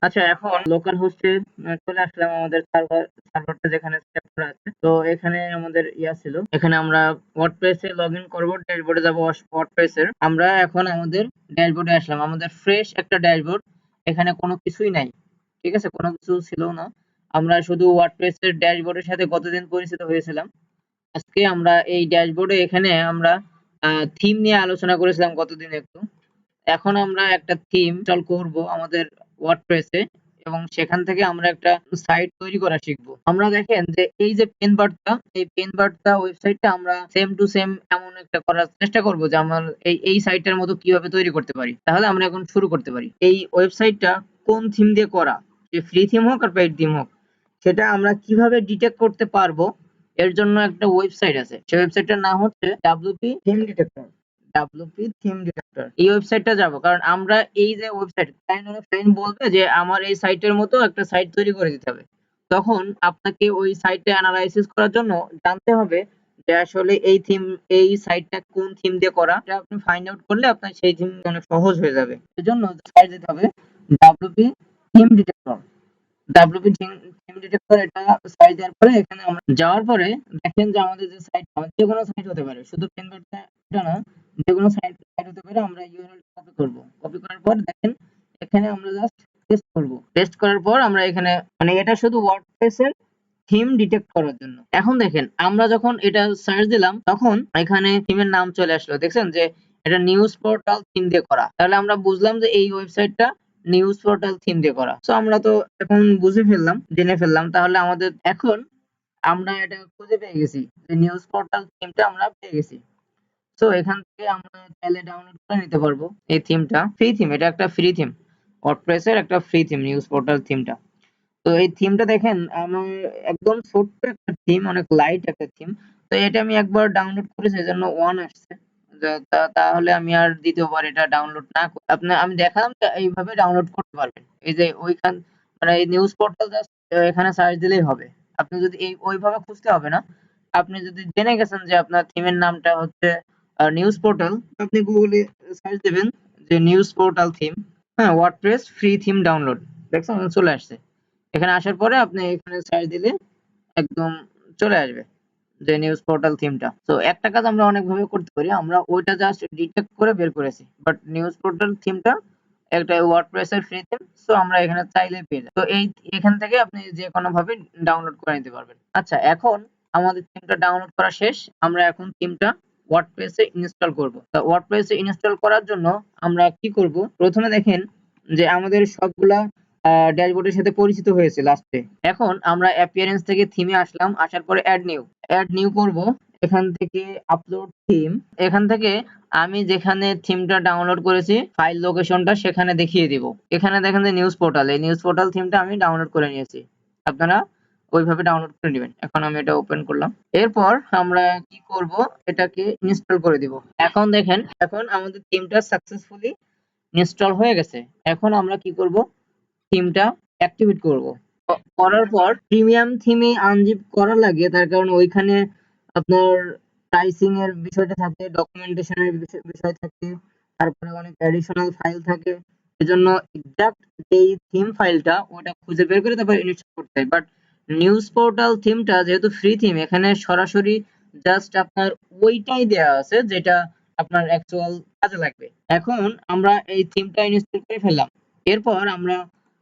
আচ্ছা, এখন লোকাল হোস্টে চলে আসলাম। আমাদের সার্ভারটা যেখানে সেট করা আছে, তো এখানে আমাদের ছিল, এখানে আমরা ওয়ার্ডপ্রেস এ লগ ইন করবো, ড্যাশবোর্ডে যাবো। ওয়ার্ডপ্রেস এর আমরা এখন আমাদের ড্যাশবোর্ডে আসলাম, আমাদের ফ্রেশ একটা ড্যাশবোর্ড, এখানে কোনো কিছুই নাই, ঠিক আছে, কোনো কিছু ছিল না। আমরা শুধু ওয়ার্ডপ্রেস এর ড্যাশবোর্ডের সাথে কতদিন পরিচিত হয়েছিলাম। আজকে আমরা এই ড্যাশবোর্ডে এখানে আমরা থিম নিয়ে আলোচনা করেছিলাম গতদিন একটু। এখন আমরা একটা থিম ইনস্টল করব আমাদের ওয়ার্ডপ্রেসে, এবং সেখান থেকে আমরা একটা সাইট তৈরি করা শিখব। আমরা দেখেন যে এই যে পেন বারটা ওয়েবসাইটটা আমরা সেম টু সেম এমন একটা করার চেষ্টা করব যে আমার এই সাইটটার মতো কিভাবে তৈরি করতে পারি। তাহলে আমরা এখন শুরু করতে পারি। এই ওয়েবসাইটটা কোন থিম দিয়ে করা, যে ফ্রি থিম হোক আর পেইড থিম হোক, সেটা আমরা কিভাবে ডিটেক্ট করতে পারবো। এর জন্য একটা ওয়েবসাইট আছে, সেই ওয়েবসাইটটার নাম হচ্ছে WP theme detector. WP theme detector, এই ওয়েবসাইটটা যাব, কারণ আমরা এই যে ওয়েবসাইট, ক্লায়েন্ট বলবে যে আমার এই সাইটের মতো একটা সাইট তৈরি করে দিতে হবে, তখন আপনাকে ওই সাইটে অ্যানালাইসিস করার জন্য জানতে হবে যে আসলে এই সাইটটা কোন থিম দিয়ে করা। এটা আপনি ফাইন্ড আউট করলে আপনার সেই থিম অনেক সহজ হয়ে যাবে। এজন্য সার্চ দিতে হবে WP theme detector. WP theme detector, এটা সার্চ দেওয়ার পরে এখানে আমরা যাওয়ার পরে দেখেন যে আমাদের যে সাইট, আমাদের যে কোনো সাইট হতে পারে, শুধু পেনবারটা এটা না, যে কোনো সাইট হতে পারে। আমরা ইউআরএল কপি করব, কপি করার পর দেখেন এখানে আমরা জাস্ট পেস্ট করব। পেস্ট করার পর আমরা এখানে, মানে এটা শুধু ওয়ার্ডপ্রেস এর থিম ডিটেক্ট করার জন্য। এখন দেখেন আমরা যখন এটা সার্চ দিলাম, তখন এখানে থিমের নাম চলে আসলো, দেখছেন যে এটা নিউজ পোর্টাল থিম দিয়ে করা। তাহলে আমরা বুঝলাম যে এই ওয়েবসাইটটা নিউজ পোর্টাল থিম দিয়ে করা। সো আমরা তো এখন বুঝে ফেললাম, জেনে ফেললাম, তাহলে আমাদের এখন আমরা এটা খুঁজে পেয়ে গেছি যে নিউজ পোর্টাল থিমটা আমরা পেয়ে গেছি। সো এখান থেকে আমরা চাইলে ডাউনলোড করে নিতে পারবো। এই থিমটা ফ্রি থিম, এটা একটা ফ্রি থিম, ওয়ার্ডপ্রেস এর একটা ফ্রি থিম, নিউজ পোর্টাল থিমটা। তো এই থিমটা দেখেন আমার একদম ছোট্ট একটা থিম, অনেক লাইট একটা থিম। তো এটা আমি একবার ডাউনলোড করেছি, এজন্য 1 আসছে। তাহলে আমি আর দ্বিতীয়বার এটা ডাউনলোড না করে আমি দেখালাম যে এইভাবে ডাউনলোড করতে পারবেন। এই যে মানে এই নিউজ পোর্টাল জাস্ট এখানে সার্চ দিলেই হবে। আপনি যদি ওইভাবে খুঁজতে হবে না। আপনি যদি জেনে গেছেন যে আপনার থিমের নামটা হচ্ছে নিউজ পোর্টাল, আপনি গুগলে সার্চ দিবেন যে নিউজ পোর্টাল থিম, হ্যাঁ, ওয়ার্ডপ্রেস ফ্রি থিম ডাউনলোড, দেখছেন চলে আসছে। এখানে আসার পরে আপনি এখানে সার্চ দিলে একদম চলে আসবে যে নিউজ পোর্টাল থিমটা। তো একটা কাজ আমরা অনেকভাবে করতে পারি, আমরা ওইটা জাস্ট ডিটেক্ট করে বের করেছি, বাট নিউজ পোর্টাল থিমটা একটা ওয়ার্ডপ্রেস এর ফ্রি থিম। সো আমরা এখানে চাইলেই পেয়ে যাই। তো এখান থেকে আপনি যে কোনো ভাবে ডাউনলোড করে নিতে পারবেন। আচ্ছা, এখন আমাদের থিমটা ডাউনলোড করা শেষ। আমরা এখন থিমটা ওয়ার্ডপ্রেস এ ইনস্টল করব। তো ওয়ার্ডপ্রেস এ ইনস্টল করার জন্য আমরা কি করব, প্রথমে দেখেন যে আমাদের সবগুলা ড্যাশবোর্ডের সাথে পরিচিত হয়েছে লাস্টে। এখন আমরা অ্যাপিয়ারেন্স থেকে থিমে আসলাম, আসার পরে অ্যাড নিউ করব। এখান থেকে আপলোড থিম, এখান থেকে আমি যেখানে থিমটা ডাউনলোড করেছি ফাইল লোকেশনটা সেখানে দেখিয়ে দিব। এখানে দেখেন যে নিউজ পোর্টাল, এই নিউজ পোর্টাল থিমটা আমি ডাউনলোড করে নিয়েছি। আপনারা ওইভাবে ডাউনলোড করে নেবেন। এখন আমি এটা ওপেন করলাম। এরপর আমরা কি করব, এটাকে ইনস্টল করে দিব। এখন দেখেন, এখন আমাদের থিমটা সাকসেসফুলি ইনস্টল হয়ে গেছে। এখন আমরা কি করব, থিমটা অ্যাক্টিভেট করব। করার পর প্রিমিয়াম থিমে আনজিপ করা লাগে, তার কারণ ওইখানে আপনার প্রাইসিং এর বিষয়টা থাকে, ডকুমেন্টেশন এর বিষয় থাকে, তারপরে অনেক অ্যাডিশনাল ফাইল থাকে। এজন্য এক্সাক্ট যেই থিম ফাইলটা ওটা খুঁজে বের করে তারপর ইনস্টল করতে হয়। বাট নিউজ পোর্টাল থিমটা যেহেতু ফ্রি থিম, এখানে সরাসরি জাস্ট আপনার ওইটাই দেয়া আছে যেটা আপনার অ্যাকচুয়াল কাজে লাগবে। এখন আমরা এই থিমটা ইনস্টল করে ফেললাম। এরপর আমরা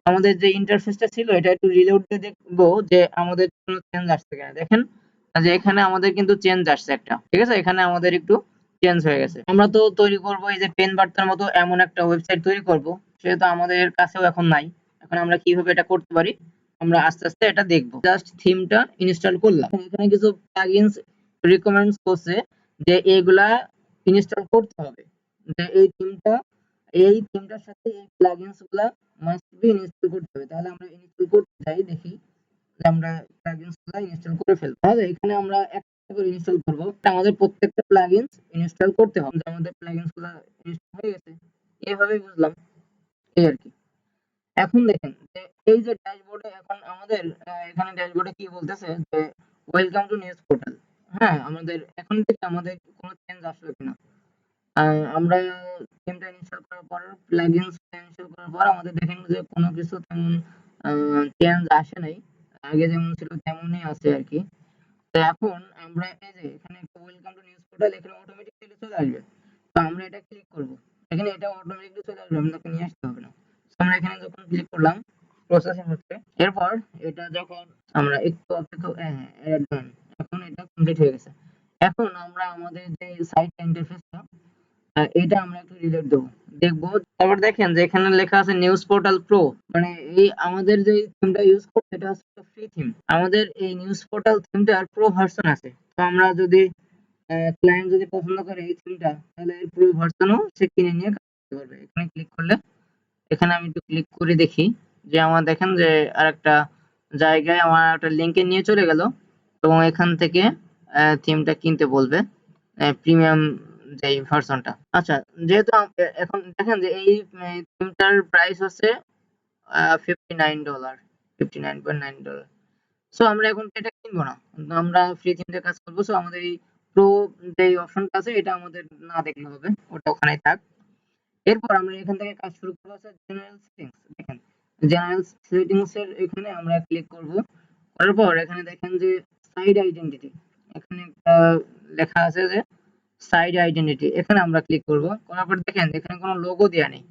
আমাদের যে ইন্টারফেসটা ছিল এটা একটু রিলোড দিয়ে দেখবো যে আমাদের কোনো চেঞ্জ আসছে কিনা। দেখেন যে এখানে আমাদের কিন্তু চেঞ্জ আসছে একটা, ঠিক আছে, এখানে আমাদের একটু চেঞ্জ হয়ে গেছে। আমরা তো তৈরি করব এই যে পেন বার্তার মতো এমন একটা ওয়েবসাইট তৈরি করব, সেটা তো আমাদের কাছেও এখন নাই। এখন আমরা কিভাবে এটা করতে পারি আমরা আস্তে আস্তে এটা দেখবো। জাস্ট থিমটা ইনস্টল করলাম, এখানে কিছু প্লাগইনস রিকমেন্ডস করছে যে এগুলা ইনস্টল করতে হবে, যে এই থিমটার সাথে এই প্লাগইনস গুলা মাস্ট বি ইনস্টল করতে হবে। তাহলে আমরা ইনস্টল করতে যাই, দেখি যে আমরা প্লাগইনস গুলা ইনস্টল করে ফেলবো। তাহলে এখানে আমরা একটা করে ইনস্টল করব, আমাদের প্রত্যেকটা প্লাগইনস ইনস্টল করতে হবে। যে আমাদের প্লাগইনস গুলা ইনস্টল হয়ে গেছে, এভাবেই বুঝলাম, এই আর কি। এখন দেখেন যে এই যে ড্যাশবোর্ডে এখন আমাদের এখানে ড্যাশবোর্ডে কি বলতেছে যে ওয়েলকাম টু নিউজ পোর্টাল। হ্যাঁ, আমাদের এখন থেকে আমাদের কোনো চেঞ্জ আসলো কিনা। আমরা থিমটা ইনস্টল করার পর প্লাগইনস ইনস্টল করার পর আমাদের দেখেন যে কোনো কিছু তেমন চেঞ্জ আসে নাই, আগে যেমন ছিল তেমনই আছে আর কি। তো এখন আমরা এই যে এখানে একটা ওয়েলকাম টু নিউজ পোর্টাল, এখানে অটোমেটিক্যালি চলে আসবে। তো আমরা এটা ক্লিক করব, এখানে এটা অটোমেটিক্যালি চলে আসবে, আপনাকে নিয়ে আসতে হবে না। তো আমরা এখানে যখন ক্লিক করলাম, প্রসেসিং হচ্ছে। এরপর এটা যখন আমরা একটু অপেক্ষা, হ্যাঁ হ্যাঁ ডান, এখন এটা কমপ্লিট হয়ে গেছে। এখন আমরা আমাদের যে সাইট ইন্টারফেসটা, এটা আমরা একটু রিলোড দেবো, দেখবো। তারপর দেখেন যে এখানে লেখা আছে নিউজ পোর্টাল প্রো, মানে এই আমাদের যে থিমটা ইউজ করছি এটা হচ্ছে ফ্রি থিম। আমাদের এই নিউজ পোর্টাল থিমটার প্রো ভার্সন আছে। তো আমরা যদি ক্লায়েন্ট যদি পছন্দ করে এই থিমটা, তাহলে এর প্রো ভার্সনও সে কিনে নিয়ে কাজ করতে পারবে। এখানে ক্লিক করলে, এখানে আমি একটু ক্লিক করে দেখি যে আমার দেখেন যে আরেকটা জায়গায় আমার একটা লিঙ্কে নিয়ে চলে গেল, এবং এখান থেকে থিমটা কিনতে বলবে, প্রিমিয়াম যে ভার্সনটা। আচ্ছা, যেহেতু এখন দেখেন যে এই থিমটার প্রাইস হচ্ছে $59, $59.9। সো আমরা এখন এটা কিনবো না, আমরা ফ্রি থিম দিয়ে কাজ করবো। সো আমাদের এই প্রো যে অপশনটা আছে এটা আমাদের না দেখলে হবে, ওটা ওখানেই থাক। এরপর আমরা এখান থেকে কাজ শুরু করবো হচ্ছে জেনারেল সেটিংস। দেখেন জেনারেল সেটিংস এর এখানে আমরা ক্লিক করব, করার পর এখানে দেখেন যে সাইড আইডেন্টিটি, এখানে একটা লেখা আছে যে সাইড আইডেন্টিটি, এখানে আমরা ক্লিক করব। করার পর দেখেন এখানে কোনো লোগো দেয়া নেই,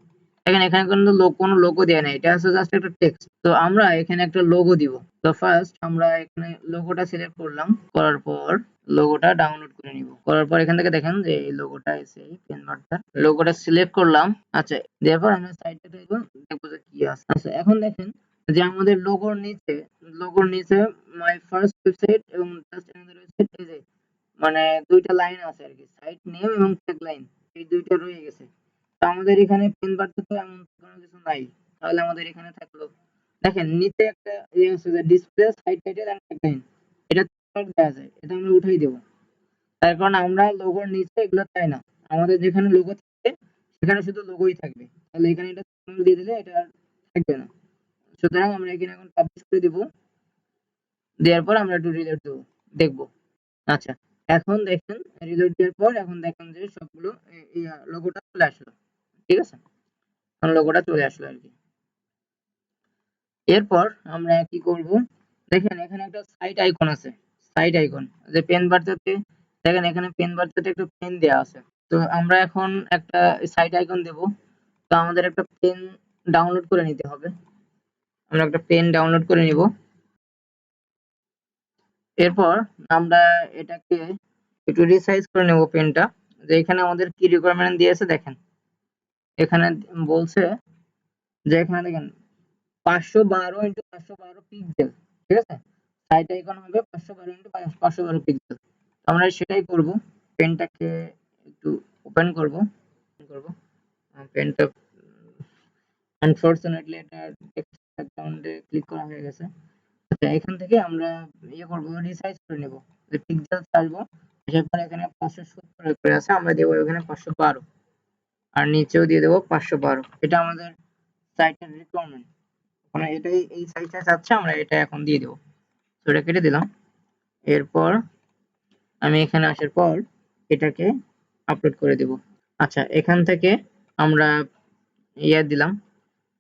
দেখেন এখানে কোনো লোগো দেয়া নেই, এটা আছে জাস্ট একটা টেক্সট। তো আমরা এখানে একটা লোগো দিব। তো ফার্স্ট আমরা এখানে লোগোটা সিলেক্ট করলাম, করার পর লোগোটা ডাউনলোড করে নিব। করার পর এখান থেকে দেখেন যে এই লোগোটা এসে এই পেন মার্কটা, লোগোটা সিলেক্ট করলাম। আচ্ছা, এরপর আমরা সাইডটা দেখবো, দেখবো যে কি আছে। আচ্ছা, এখন দেখেন যে আমাদের লোগোর নিচে মাই ফার্স্ট ওয়েবসাইট এবং জাস্ট অ্যানাদার ওয়েবসাইট, এই যে মানে ২ টা লাইন আছে আরকি। সাইট নেম এবং ট্যাগলাইন, এই ২ টা রয়ে গেছে। তো আমাদের এখানে পেন বারটা তো এমন কোনো কিছু নাই। তাহলে আমাদের এখানে থাকলো, দেখেন নিচে একটা ইয়ে আছে যে display site title and tagline, এটা দেয়া যায়। এটা আমরা উঠাই দেব। তার কারণ আমরা লোগোর নিচে এগুলো চাই না। আমাদের যেখানে লোগো থাকবে সেখানে শুধু লোগোই থাকবে। তাহলে এখানে এটা দিয়ে দিলে এটা আর থাকবে না। সুতরাং আমরা এখানে এখন পাবলিশ করে দিব। দেওয়ার পর আমরা একটু রিলোড দেব, দেখব। আচ্ছা, এখন দেখেন রিলোড দেওয়ার পর এখন দেখেন যে সবগুলো লোগোটা চলে আসলো। ঠিক আছে? এখন লোগোটা চলে আসলো আরকি। এরপর আমরা কি করব? দেখেন এখানে একটা সাইট আইকন আছে। সাইট আইকন যে পেন বারটাতে, দেখেন এখানে পেন বারটাতে একটা পেন দেয়া আছে। তো আমরা এখন একটা সাইট আইকন দেব। তো আমাদের একটা পেন ডাউনলোড করে নিতে হবে। আমরা একটা পেন ডাউনলোড করে নিব। এরপর আমরা এটাকে একটু রিসাইজ করে নেব পেনটা। যে এখানে আমাদের কি রিকোয়ারমেন্ট দিয়েছে দেখেন। এখানে বলছে যে এখানে দেখেন 512x512 পিক্সেল। ঠিক আছে? সাইট আইকন হবে 512x512 পিক্সেল। আমরা সেটাই করব। পেনটাকে একটু ওপেন করব। পেনটা আনফরচুনেটলি এটা টেক্সট ব্যাকগ্রাউন্ডে ক্লিক করা হয়ে গেছে। আচ্ছা, এখান থেকে আমরা ইয়ে করব, রিসাইজ করে নেব। যে পিক্সেলস আসবো, আসার পর এখানে 570 করে আছে, আমরা দেব এখানে 512, আর নিচেও দিয়ে দেব 512। এটা আমাদের সাইটের রিকোয়ারমেন্ট, মানে এটাই এই সাইজটা চাচ্ছে, আমরা এটা এখন দিয়ে দেব। তো এটা কেটে দিলাম। এরপর আমি এখানে আসার পর এটাকে আপলোড করে দেব। আচ্ছা, এখান থেকে আমরা ইয়ে দিলাম,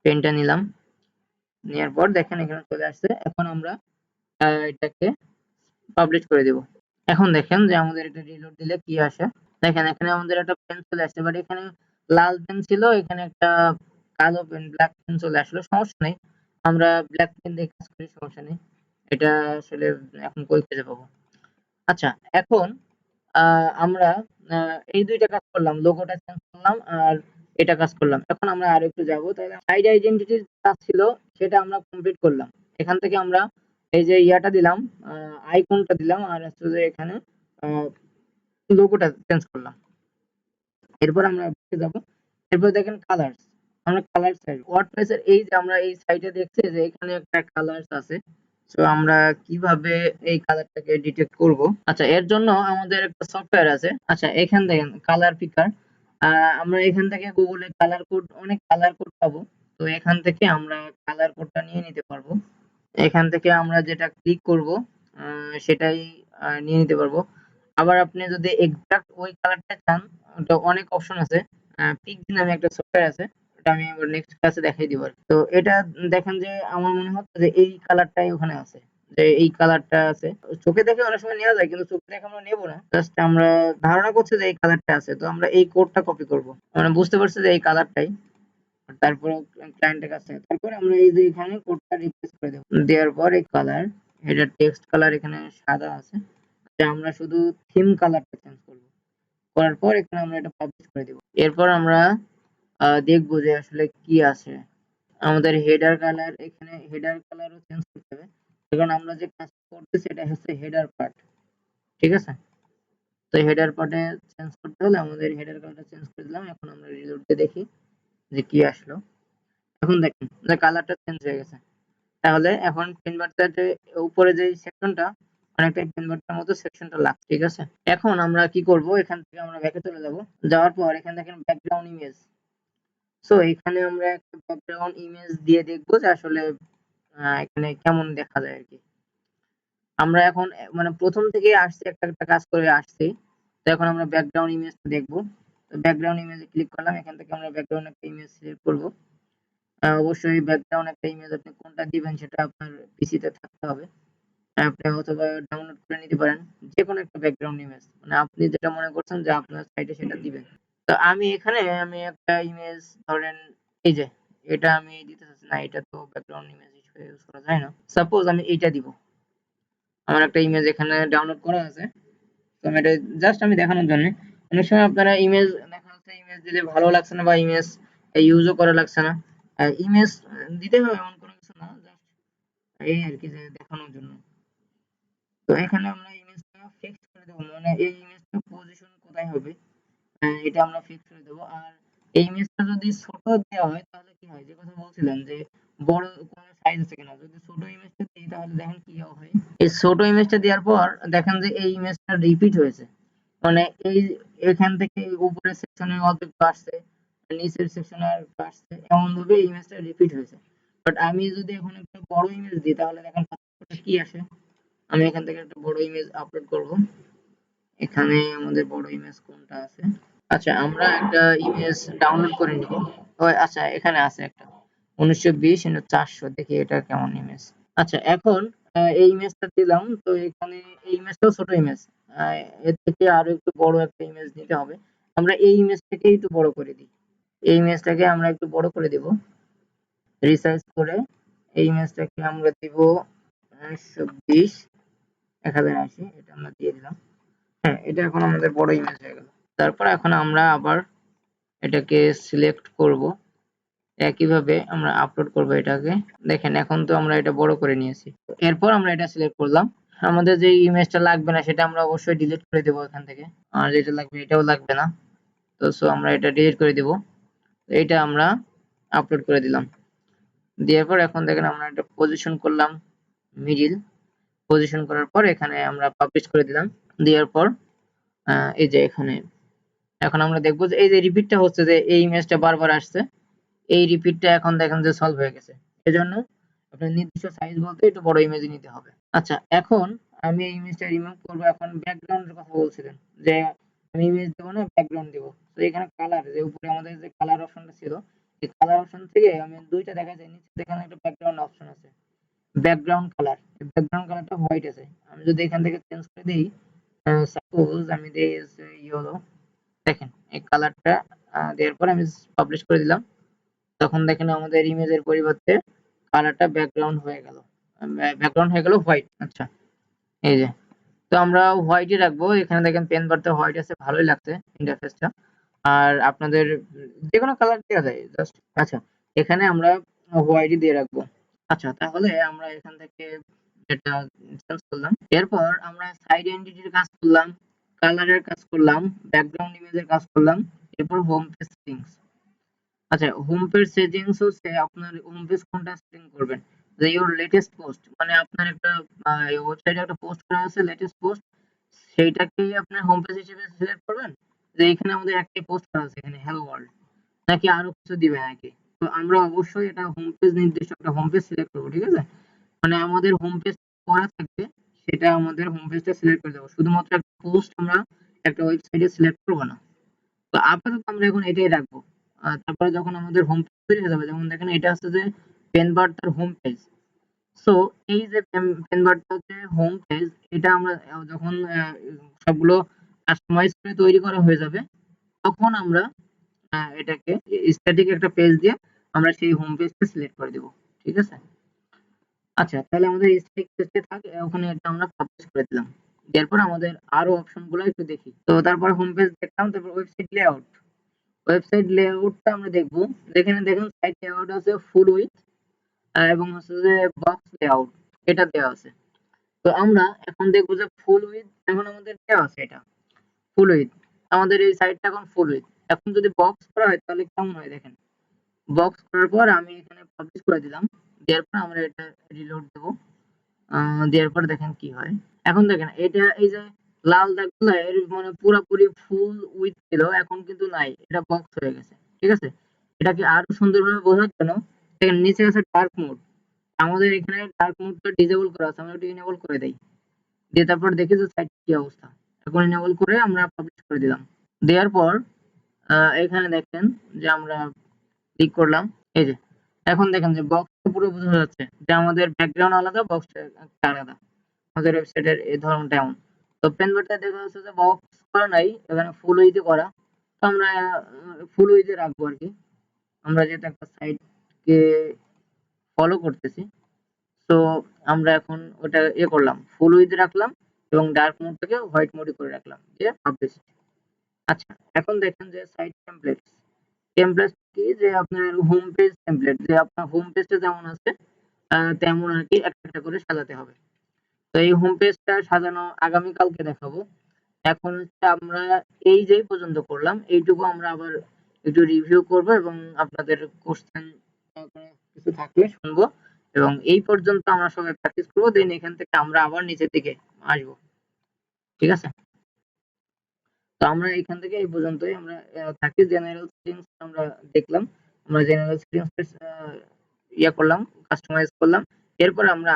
পেনটা নিলাম, নেওয়ার পর দেখেন এখানে চলে আসছে। এখন আমরা এটাকে পাবলিশ করে দেব। এখন দেখেন যে আমাদের এটা রিলোড দিলে কি আসে। দেখেন এখানে আমাদের একটা পেন চলে আসছে, বাট এখানে লাল পেন ছিল, এখানে একটা কালো পেন ব্ল্যাক পেন চলে আসলো। সমস্যা নেই, আমরা ব্ল্যাক পেন দিয়ে কাজ করি, সমস্যা নেই। এটা আসলে এখন কই খুঁজে পাবো। আচ্ছা, এখন আমরা এই ২ টা কাজ করলাম। লোগোটা চেঞ্জ করলাম আর এটা কাজ করলাম। এখন আমরা আরেকটু যাবো। তাহলে সাইড আইডেন্টিটির কাজ ছিল, সেটা আমরা কমপ্লিট করলাম। এখান থেকে আমরা এই যে ইয়াটা দিলাম, আ আইকনটা দিলাম, আর হচ্ছে যে এখানে আ লোগোটা চেঞ্জ করলাম। এরপর আমরা ব্যাকে যাবো। এরপর দেখেন কালারস। আমরা কালারস চাই। ওয়ার্ডপ্রেস এর এই যে আমরা এই সাইটে দেখছি যে এখানে একটা কালারস আছে। সো আমরা কিভাবে এই কালারটাকে ডিটেক্ট করব? আচ্ছা, এর জন্য আমাদের একটা সফটওয়্যার আছে। আচ্ছা, এখান দেখেন কালার পিকার। আমরা এখান থেকে গুগলে কালার কোড, অনেক কালার কোড পাবো। তো এখান থেকে আমরা কালার কোডটা নিয়ে নিতে পারবো। এখান থেকে আমরা যেটা ক্লিক করব সেটাই নিয়ে নিতে পারবো। আবার আপনি যদি এক্সাক্ট ওই কালারটা চান, তো অনেক অপশন আছে। পিক্স নামে একটা সফটওয়্যার আছে, ওটা আমি আবার নেক্সট ক্লাসে দেখাই দিব আরকি। তো এটা দেখেন যে আমার মনে হচ্ছে যে এই কালারটাই ওখানে আছে, যে এই কালারটা আছে। চোখে দেখে অনেক সময় নেওয়া যায়, কিন্তু চোখে দেখে আমরা নেব না, জাস্ট আমরা ধারণা করছি যে এই কালারটা আছে, তো আমরা এই কোডটা কপি করব। মানে বুঝতে পারছি যে এই কালারটাই। তারপরে ক্লায়েন্টের কাছে, তারপরে আমরা এই যে এখানে কোডটা রিপ্লেস করে দেব। দেওয়ার পর এই কালার, এটা টেক্সট কালার এখানে সাদা আছে, যে আমরা শুধু থিম কালারটা চেঞ্জ করব। করার পর এখানে আমরা এটা পাবলিশ করে দেব। এরপর আমরা দেখব যে আসলে কি আছে। আমাদের হেডার কালার, এখানে হেডার কালারও চেঞ্জ করতে হবে, কারণ আমরা যে কাজ করতেছি এটা হচ্ছে হেডার পার্ট, ঠিক আছে? তো হেডার পার্টে চেঞ্জ করতে হলে আমাদের হেডার কালারটা চেঞ্জ করে দিলাম। এখন আমরা রিলোড দিয়ে দেখি যে কি আসলো। এখন দেখেন যে কালারটা চেঞ্জ হয়ে গেছে। তাহলে এখন পেনবারটার যে উপরে যে সেকশনটা, অনেকটা পেনবারটার মতো সেকশনটা লাগছে, ঠিক আছে? এখন আমরা কি করব, এখান থেকে আমরা ব্যাকে চলে যাব। যাওয়ার পর এখানে দেখেন ব্যাকগ্রাউন্ড ইমেজ। সো এখানে আমরা একটা ব্যাকগ্রাউন্ড ইমেজ দিয়ে দেখব যে আসলে এখানে কেমন দেখা যায় আরকি। আমরা এখন মানে প্রথম থেকেই আসছি, একটা কাজ করে আসছি। তো এখন আমরা ব্যাকগ্রাউন্ড ইমেজটা দেখব। তো ব্যাকগ্রাউন্ড ইমেজে ক্লিক করলাম। এখান থেকে আমরা ব্যাকগ্রাউন্ড একটা ইমেজ সিলেক্ট করব। অবশ্যই ব্যাকগ্রাউন্ড একটা ইমেজ আপনি কোনটা দিবেন সেটা আপনার পিসিতে থাকতে হবে। আপনি অথবা ডাউনলোড করে নিতে পারেন। যেকোনো একটা ব্যাকগ্রাউন্ড ইমেজ। মানে আপনি যেটা মনে করছেন যে আপনার সাইটে সেটা দিবেন। তো আমি এখানে একটা ইমেজ ধরেন, এই যে এটা আমি দিতে চাচ্ছি না, এটা তো ব্যাকগ্রাউন্ড ইমেজ হিসেবে ইউজ করা যায় না। সাপোজ আমি এইটা দিব। আমার একটা ইমেজ এখানে ডাউনলোড করা আছে। তো আমি এটা জাস্ট আমি দেখানোর জন্য। অনেক সময় আপনারা ইমেজ দেখা যাচ্ছে ইমেজ দিলে ভালো লাগছে না, বা ইমেজ ইউজও করা লাগছে না। ইমেজ দিতে হবে এমন কোনো কিছু না, জাস্ট এই আরকি যে দেখানোর জন্য। তো এখানে আমরা ইমেজটা ফিক্স করে দেব, মানে এই ইমেজটা পজিশন কোথায় হবে এটা আমরা ফিক্স করে দেব। আর এই ইমেজটা যদি ছোট দেওয়া হয় তাহলে কি হয়, যে কথা বলছিলাম যে বড় কোনো সাইজ আছে কিনা, যদি ছোট ইমেজটা দিই তাহলে দেখেন কি হয়। এই ছোট ইমেজটা দেওয়ার পর দেখেন যে এই ইমেজটা রিপিট হয়েছে, মানে এই এখান থেকে উপরের সেকশনে অল্প আসছে, নিচের সেকশনে আর আসছে, এমন ভাবে এই ইমেজটা রিপিট হয়েছে। বাট আমি যদি এখন একটা বড় ইমেজ দিই তাহলে দেখেন পার্থক্যটা কি আসে। আমি এখান থেকে একটা বড় ইমেজ আপলোড করব। এখানে আমাদের বড় ইমেজ কোনটা আছে? আচ্ছা, আমরা একটা ইমেজ ডাউনলোড করে নিব। ও আচ্ছা, এখানে আছে একটা 1920x400, দেখি এটা কেমন ইমেজ। আচ্ছা, এখন এই ইমেজটা দিলাম। তো এখানে এই ইমেজটাও ছোট ইমেজ। এর থেকে আরো একটু বড় একটা ইমেজ নিতে হবে। আমরা এই ইমেজটাকে একটু বড় করে দিই। এই ইমেজটাকে আমরা একটু বড় করে দিব। রিসাইজ করে এই ইমেজটাকে আমরা দিব 1920x1080, এটা আমরা দিয়ে দিলাম। হ্যাঁ, এটা এখন আমাদের বড় ইমেজ হয়ে গেল। তারপর এখন আমরা আবার এটাকে সিলেক্ট করব। একইভাবে আমরা আপলোড করব এটাকে। দেখেন এখন তো আমরা এটা বড় করে নিয়েছি। এরপর আমরা এটা সিলেক্ট করলাম। আমাদের যে ইমেজটা লাগবে না সেটা আমরা অবশ্যই ডিলিট করে দেব এখান থেকে। আর যেটা লাগবে এটাও লাগবে না। তো আমরা এটা ডিলিট করে দেব। এইটা আমরা আপলোড করে দিলাম। দেওয়ার পর এখন দেখেন আমরা এটা পজিশন করলাম মিডল। পজিশন করার পর এখানে আমরা পাবলিশ করে দিলাম। দেওয়ার পর এই যে এখানে এখন আমরা দেখব যে এই যে রিপিটটা হচ্ছে, যে এই ইমেজটা বারবার আসছে, এই রিপিটটা এখন দেখেন যে সলভ হয়ে গেছে। এজন্য আপনার নির্দিষ্ট সাইজ বলতে একটু বড় ইমেজ নিতে হবে। আচ্ছা, এখন আমি এই ইমেজটা রিমুভ করব। এখন ব্যাকগ্রাউন্ডের কথা বলছিলেন যে আমি ইমেজ দেব না, ব্যাকগ্রাউন্ড দেব। তো এখানে কালার, যে উপরে আমাদের যে কালার অপশনটা ছিল, এই কালার অপশন থেকে আমি দুইটা দেখা যায়, নিচে এখানে একটা ব্যাকগ্রাউন্ড অপশন আছে, ব্যাকগ্রাউন্ড কালার। এই ব্যাকগ্রাউন্ড কালারটা হোয়াইট আছে। আমি যদি এখান থেকে চেঞ্জ করে দেই, সাপোজ আমি দেই ইয়েলো, দেখেন এই কালারটা দেওয়ার পর আমি পাবলিশ করে দিলাম। তখন দেখেন আমাদের ইমেজের পরিবর্তে কালারটা ব্যাকগ্রাউন্ড হয়ে গেল। ব্যাকগ্রাউন্ড হয়ে গেল হোয়াইট। আচ্ছা, এই যে, তো আমরা হোয়াইটই রাখবো। এখানে দেখেন পেন বারতে হোয়াইট আছে, ভালোই লাগছে ইন্টারফেসটা। আর আপনাদের যেকোনো কালার দেওয়া যায় জাস্ট। আচ্ছা, এখানে আমরা হোয়াইটই দিয়ে রাখবো। আচ্ছা, তাহলে আমরা এখান থেকে এটা চেঞ্জ করলাম। এরপর আমরা সাইড এন্টিটির কাজ করলাম, কালারের কাজ করলাম, ব্যাকগ্রাউন্ড ইমেজের কাজ করলাম। এরপর হোম পেজ সেটিংস। আচ্ছা, হোম পেজ সেটিংস হচ্ছে আপনার হোম পেজ কোনটা সেটিং করবেন, যে ইওর লেটেস্ট পোস্ট, মানে আপনার একটা ওয়েবসাইটে একটা পোস্ট করা আছে লেটেস্ট পোস্ট, সেইটাকেই আপনার হোম পেজ হিসেবে সিলেক্ট করবেন, যে এখানে আমাদের একটাই পোস্ট করা আছে এখানে হ্যালো ওয়ার্ল্ড, নাকি আরো কিছু দিবেন নাকি। তো আমরা অবশ্যই এটা হোম পেজ নির্দিষ্ট একটা হোম পেজ সিলেক্ট করবো, ঠিক আছে? মানে আমাদের হোম পেজ করা থাকবে, সেটা আমাদের হোম পেজটা সিলেক্ট করে দেবো। শুধুমাত্র একটা পোস্ট আমরা একটা ওয়েবসাইটে সিলেক্ট করব না। তো আপাতত আমরা এখন এটাই রাখবো। তারপরে যখন আমাদের হোম পেজ তৈরি হয়ে যাবে, যেমন দেখেন এটা হচ্ছে যে পেন বার্তার হোম পেজ। সো এই যে পেন বার্তা হচ্ছে হোম পেজ, এটা আমরা যখন সবগুলো কাস্টমাইজ করে তৈরি করা হয়ে যাবে, তখন আমরা এটাকে স্ট্যাটিক একটা পেজ দিয়ে আমরা সেই হোম পেজটা সিলেক্ট করে দিব। ঠিক আছে? আচ্ছা, তাহলে আমাদের স্ট্যাটিক পেজটা থাকে, ওখানে এটা আমরা পাবলিশ করে দিলাম। এরপর আমাদের আরো অপশন গুলো একটু দেখি। তো তারপর হোম পেজ দেখলাম, তারপর ওয়েবসাইট লেআউট। ওয়েবসাইট লেআউটটা আমরা দেখবো। এখানে দেখুন সাইট লেআউট আছে ফুল উইথ এবং হচ্ছে যে বক্স লেআউট, এটা দেওয়া আছে। তো আমরা এখন দেখবো যে ফুল উইথ এখন আমাদের দেওয়া আছে, এটা ফুল উইথ আমাদের এই সাইটটা এখন ফুল উইথ। এখন যদি বক্স করা হয় তাহলে কেমন হয় দেখেন। বক্স করার পর আমি এখানে পাবলিশ করে দিলাম। দেওয়ার পর আমরা এটা রিলোড দেবো। দেওয়ার পর দেখেন কি হয়। এখন দেখেন এটা এই যে লাল দাগগুলো এর মানে পুরোপুরি ফুল উইথ ছিল, এখন কিন্তু নাই, এটা বক্স হয়ে গেছে। ঠিক আছে? এটাকে আরো সুন্দরভাবে বোঝার জন্য দেখেন নিচে আছে ডার্ক মোড। আমাদের এখানে ডার্ক মোডটা ডিসেবল করা আছে, আমরা একটু ইনেবল করে দেই। দিয়ে তারপর দেখি যে সাইট কি অবস্থা। এখন ইনেবল করে আমরা পাবলিশ করে দিলাম। দেওয়ার পর এখানে দেখেন যে আমরা ক্লিক করলাম। এই যে এখন দেখেন যে বক্সটা পুরো বোঝা যাচ্ছে যে আমাদের ব্যাকগ্রাউন্ড আলাদা, বক্সটা আলাদা। আমাদের ওয়েবসাইটের এই ধরনটা এমন। তো পেন বারটা দেখা যাচ্ছে যে বক্স করা নাই, এখানে ফুল উইথ করা। তো আমরা ফুল উইথ রাখবো আরকি। আমরা যেহেতু একটা সাইটকে ফলো করতেছি। তো আমরা এখন ওটা করলাম, ফুল উইথ রাখলাম এবং ডার্ক মোডটাকে হোয়াইট মোডে করে রাখলাম। দিয়ে পাবলিশ। আচ্ছা, এখন দেখেন যে সাইট টেমপ্লেটস। টেমপ্লেটস কি, যে আপনার হোম পেজ টেমপ্লেট, যে আপনার হোম পেজটা যেমন আছে তেমন আরকি একটা, একটা করে সাজাতে হবে। তো এই হোম পেজটা সাজানো আগামী কালকে দেখাবো। এখন হচ্ছে আমরা এই যেই পর্যন্ত করলাম, এইটুকু আমরা আবার একটু রিভিউ করব এবং আপনাদের কোশ্চেন কিছু থাকলে শুনবো এবং এই পর্যন্ত আমরা সবাই প্র্যাকটিস করবো। দেন এখান থেকে আমরা আবার নিচের দিকে আসবো। ঠিক আছে? তো আমরা এখান থেকে এই পর্যন্তই আমরা থাকি। জেনারেল সেটিংস আমরা দেখলাম। আমরা জেনারেল সেটিংস করলাম, কাস্টমাইজ করলাম। এরপর আমরা